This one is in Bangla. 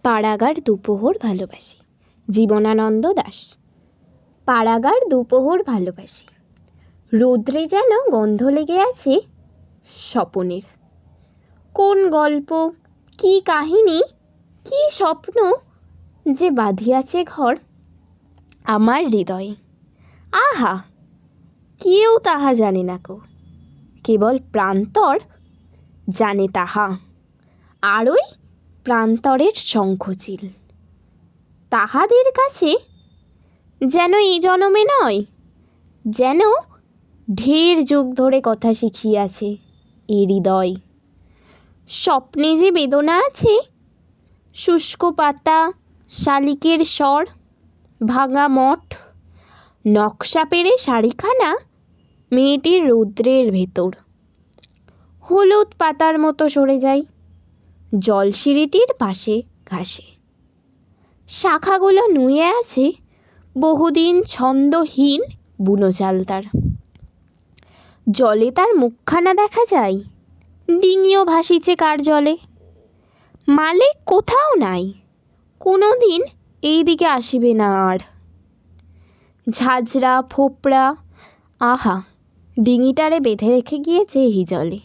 পাড়াগার দুপোহর ভালোবাসি। জীবনানন্দ দাশ। পাড়াগার দুপোহর ভালোবাসি, রৌদ্রে যেন গন্ধ লেগে আছে স্বপনের। কোন গল্প, কি কাহিনী, কি স্বপ্ন যে বাঁধিয়াছে ঘর আমার হৃদয়ে। আহা, কেউ তাহা জানে না কো, কেবল প্রান্তর জানে তাহা। আর ওই প্রান্তরের শঙ্খচিল তাহাদের কাছে যেন এই জনমে নয়, যেন ঢের যুগ ধরে কথা শিখিয়াছে এ হৃদয়। স্বপ্নে যে বেদনা আছে, শুষ্ক পাতা, শালিকের স্বর, ভাঙা মঠ, নকশা পেরে শাড়িখানা মেয়েটির রৌদ্রের ভেতর। হলুদ পাতার মতো সরে যায় জলসিঁড়িটির পাশে ঘাসে। শাখাগুলো নুয়ে আছে বহুদিন ছন্দহীন বুনো চাল তার। জলে তার মুখখানা দেখা যায়, ডিঙিও ভাসিছে কার জলে। মালিক কোথাও নাই, কোনো দিন এই দিকে আসিবে না আর। ঝাঁঝরা ফোপড়া, আহা, ডিঙিটারে বেঁধে রেখে গিয়েছে এই জলে।